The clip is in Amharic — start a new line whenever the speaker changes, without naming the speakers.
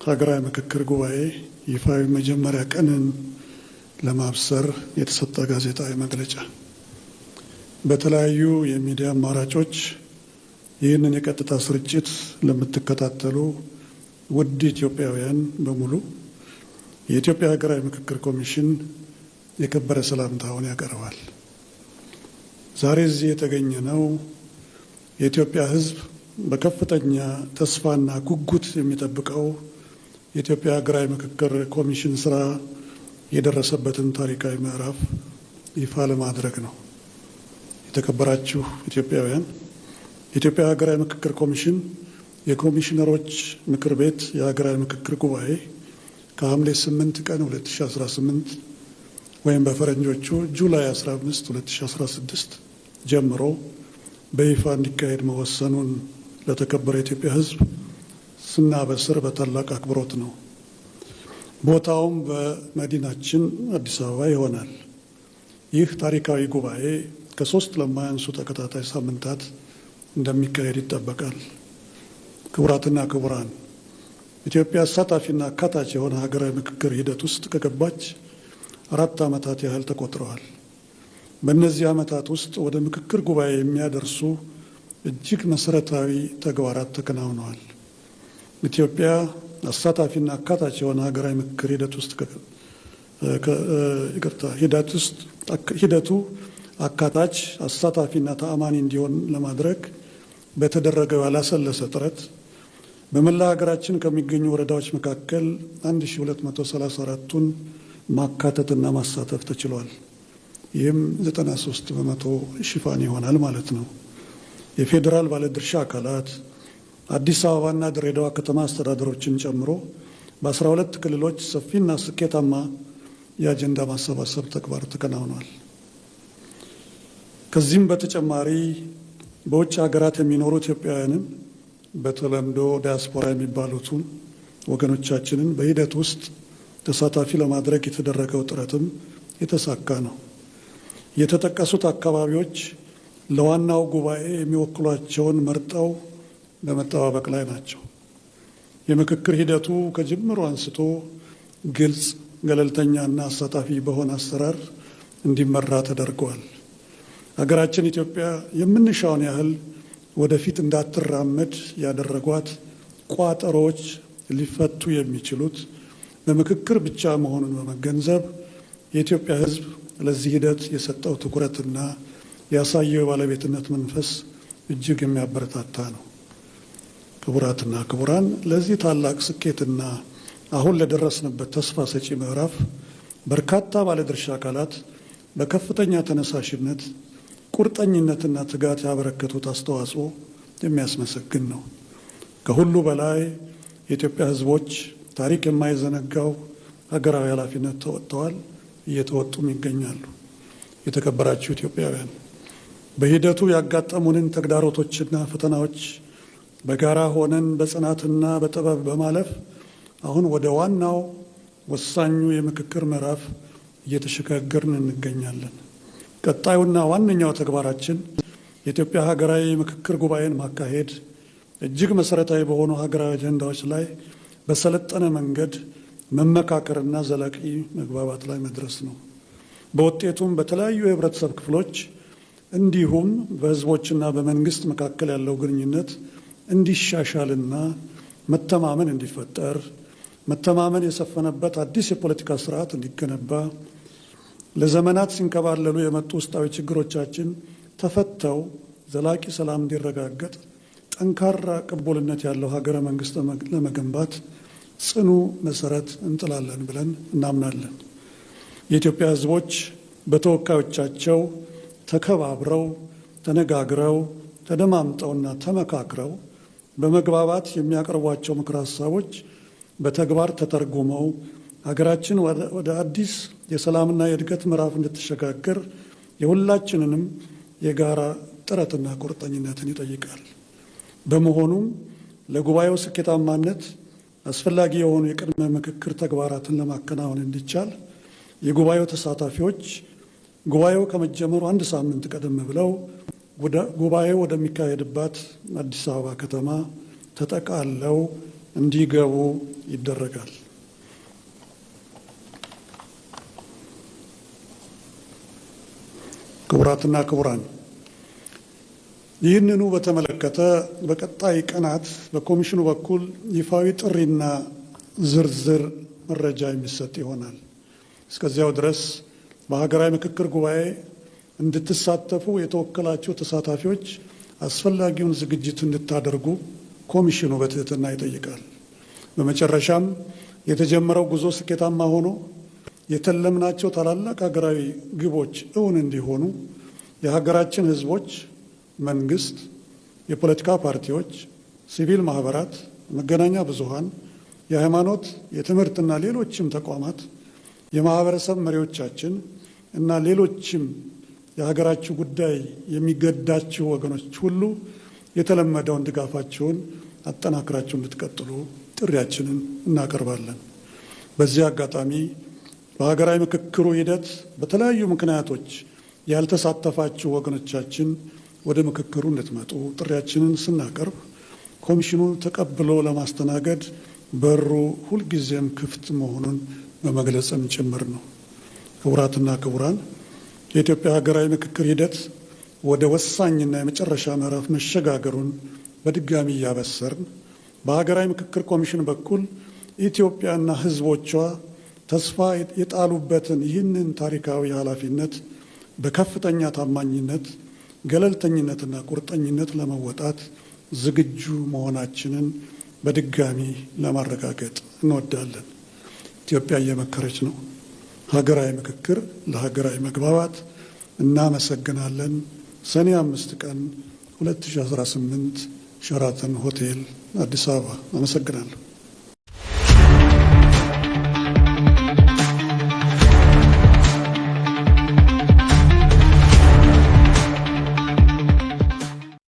ሀገራዊ ምክክር ጉባኤ ይፋዊ መጀመሪያ ቀንን ለማብሰር የተሰጠ ጋዜጣዊ መግለጫ። በተለያዩ የሚዲያ አማራጮች ይህንን የቀጥታ ስርጭት ለምትከታተሉ ውድ ኢትዮጵያውያን በሙሉ የኢትዮጵያ ሀገራዊ ምክክር ኮሚሽን የከበረ ሰላምታውን ያቀርባል። ዛሬ እዚህ የተገኘነው የኢትዮጵያ ሕዝብ በከፍተኛ ተስፋና ጉጉት የሚጠብቀው የኢትዮጵያ ሀገራዊ ምክክር ኮሚሽን ስራ የደረሰበትን ታሪካዊ ምዕራፍ ይፋ ለማድረግ ነው። የተከበራችሁ ኢትዮጵያውያን፣ የኢትዮጵያ ሀገራዊ ምክክር ኮሚሽን የኮሚሽነሮች ምክር ቤት የሀገራዊ ምክክር ጉባኤ ከሐምሌ 8 ቀን 2018 ወይም በፈረንጆቹ ጁላይ 15 2016 ጀምሮ በይፋ እንዲካሄድ መወሰኑን ለተከበረ የኢትዮጵያ ሕዝብ ስናበስር በታላቅ አክብሮት ነው። ቦታውም በመዲናችን አዲስ አበባ ይሆናል። ይህ ታሪካዊ ጉባኤ ከ3 ለማያንሱ ተከታታይ ሳምንታት እንደሚካሄድ ይጠበቃል። ክቡራትና ክቡራን፣ ኢትዮጵያ አሳታፊና አካታች የሆነ ሀገራዊ ምክክር ሂደት ውስጥ ከገባች 4 ዓመታት ያህል ተቆጥረዋል። በእነዚህ ዓመታት ውስጥ ወደ ምክክር ጉባኤ የሚያደርሱ እጅግ መሰረታዊ ተግባራት ተከናውነዋል። ኢትዮጵያ አሳታፊና አካታች የሆነ ሀገራዊ ምክክር ሂደቱ አካታች፣ አሳታፊና ተአማኒ እንዲሆን ለማድረግ በተደረገው ያላሰለሰ ጥረት በመላ ሀገራችን ከሚገኙ ወረዳዎች መካከል 1234ቱን ማካተትና ማሳተፍ ተችሏል። ይህም 93 በመቶ ሽፋን ይሆናል ማለት ነው። የፌዴራል ባለድርሻ አካላት አዲስ አበባና ድሬዳዋ ከተማ አስተዳደሮችን ጨምሮ በ12 ክልሎች ሰፊና ስኬታማ የአጀንዳ ማሰባሰብ ተግባር ተከናውኗል። ከዚህም በተጨማሪ በውጭ ሀገራት የሚኖሩ ኢትዮጵያውያንን በተለምዶ ዲያስፖራ የሚባሉትን ወገኖቻችንን በሂደት ውስጥ ተሳታፊ ለማድረግ የተደረገው ጥረትም የተሳካ ነው። የተጠቀሱት አካባቢዎች ለዋናው ጉባኤ የሚወክሏቸውን መርጠው በመጠባበቅ ላይ ናቸው። የምክክር ሂደቱ ከጅምሩ አንስቶ ግልጽ፣ ገለልተኛና አሳታፊ በሆነ አሰራር እንዲመራ ተደርገዋል። ሀገራችን ኢትዮጵያ የምንሻውን ያህል ወደፊት እንዳትራመድ ያደረጓት ቋጠሮች ሊፈቱ የሚችሉት በምክክር ብቻ መሆኑን በመገንዘብ የኢትዮጵያ ሕዝብ ለዚህ ሂደት የሰጠው ትኩረትና ያሳየው የባለቤትነት መንፈስ እጅግ የሚያበረታታ ነው። ክቡራትና ክቡራን፣ ለዚህ ታላቅ ስኬትና አሁን ለደረስንበት ተስፋ ሰጪ ምዕራፍ በርካታ ባለድርሻ አካላት በከፍተኛ ተነሳሽነት፣ ቁርጠኝነትና ትጋት ያበረከቱት አስተዋጽኦ የሚያስመሰግን ነው። ከሁሉ በላይ የኢትዮጵያ ሕዝቦች ታሪክ የማይዘነጋው ሀገራዊ ኃላፊነት ተወጥተዋል፣ እየተወጡም ይገኛሉ። የተከበራችሁ ኢትዮጵያውያን፣ በሂደቱ ያጋጠሙንን ተግዳሮቶችና ፈተናዎች በጋራ ሆነን በጽናትና በጥበብ በማለፍ አሁን ወደ ዋናው ወሳኙ የምክክር ምዕራፍ እየተሸጋገርን እንገኛለን። ቀጣዩና ዋነኛው ተግባራችን የኢትዮጵያ ሀገራዊ ምክክር ጉባኤን ማካሄድ፣ እጅግ መሰረታዊ በሆኑ ሀገራዊ አጀንዳዎች ላይ በሰለጠነ መንገድ መመካከርና ዘላቂ መግባባት ላይ መድረስ ነው። በውጤቱም በተለያዩ የህብረተሰብ ክፍሎች እንዲሁም በህዝቦችና በመንግስት መካከል ያለው ግንኙነት እንዲሻሻልና መተማመን እንዲፈጠር፣ መተማመን የሰፈነበት አዲስ የፖለቲካ ስርዓት እንዲገነባ፣ ለዘመናት ሲንከባለሉ የመጡ ውስጣዊ ችግሮቻችን ተፈተው ዘላቂ ሰላም እንዲረጋገጥ፣ ጠንካራ ቅቡልነት ያለው ሀገረ መንግስት ለመገንባት ጽኑ መሰረት እንጥላለን ብለን እናምናለን። የኢትዮጵያ ህዝቦች በተወካዮቻቸው ተከባብረው፣ ተነጋግረው፣ ተደማምጠውና ተመካክረው በመግባባት የሚያቀርቧቸው ምክረ ሀሳቦች በተግባር ተተርጉመው ሀገራችን ወደ አዲስ የሰላምና የእድገት ምዕራፍ እንድትሸጋገር የሁላችንንም የጋራ ጥረትና ቁርጠኝነትን ይጠይቃል። በመሆኑም ለጉባኤው ስኬታማነት አስፈላጊ የሆኑ የቅድመ ምክክር ተግባራትን ለማከናወን እንዲቻል የጉባኤው ተሳታፊዎች ጉባኤው ከመጀመሩ 1 ሳምንት ቀደም ብለው ጉባኤው ወደሚካሄድባት አዲስ አበባ ከተማ ተጠቃለው እንዲገቡ ይደረጋል። ክቡራትና ክቡራን፣ ይህንኑ በተመለከተ በቀጣይ ቀናት በኮሚሽኑ በኩል ይፋዊ ጥሪና ዝርዝር መረጃ የሚሰጥ ይሆናል። እስከዚያው ድረስ በሀገራዊ ምክክር ጉባኤ እንድትሳተፉ የተወከላችሁ ተሳታፊዎች አስፈላጊውን ዝግጅት እንድታደርጉ ኮሚሽኑ በትህትና ይጠይቃል። በመጨረሻም የተጀመረው ጉዞ ስኬታማ ሆኖ የተለምናቸው ታላላቅ ሀገራዊ ግቦች እውን እንዲሆኑ የሀገራችን ሕዝቦች፣ መንግስት፣ የፖለቲካ ፓርቲዎች፣ ሲቪል ማህበራት፣ መገናኛ ብዙሃን፣ የሃይማኖት፣ የትምህርትና ሌሎችም ተቋማት፣ የማህበረሰብ መሪዎቻችን እና ሌሎችም የሀገራችሁ ጉዳይ የሚገዳችሁ ወገኖች ሁሉ የተለመደውን ድጋፋችሁን አጠናክራችሁ እንድትቀጥሉ ጥሪያችንን እናቀርባለን። በዚህ አጋጣሚ በሀገራዊ ምክክሩ ሂደት በተለያዩ ምክንያቶች ያልተሳተፋችሁ ወገኖቻችን ወደ ምክክሩ እንድትመጡ ጥሪያችንን ስናቀርብ ኮሚሽኑ ተቀብሎ ለማስተናገድ በሩ ሁልጊዜም ክፍት መሆኑን በመግለጽም ጭምር ነው። ክቡራትና ክቡራን፣ የኢትዮጵያ ሀገራዊ ምክክር ሂደት ወደ ወሳኝና የመጨረሻ ምዕራፍ መሸጋገሩን በድጋሚ እያበሰርን በሀገራዊ ምክክር ኮሚሽን በኩል ኢትዮጵያና ሕዝቦቿ ተስፋ የጣሉበትን ይህንን ታሪካዊ ኃላፊነት በከፍተኛ ታማኝነት፣ ገለልተኝነትና ቁርጠኝነት ለመወጣት ዝግጁ መሆናችንን በድጋሚ ለማረጋገጥ እንወዳለን። ኢትዮጵያ እየመከረች ነው። ሀገራዊ ምክክር ለሀገራዊ መግባባት። እናመሰግናለን። ሰኔ 5 ቀን 2018 ሸራተን ሆቴል አዲስ አበባ። አመሰግናለሁ።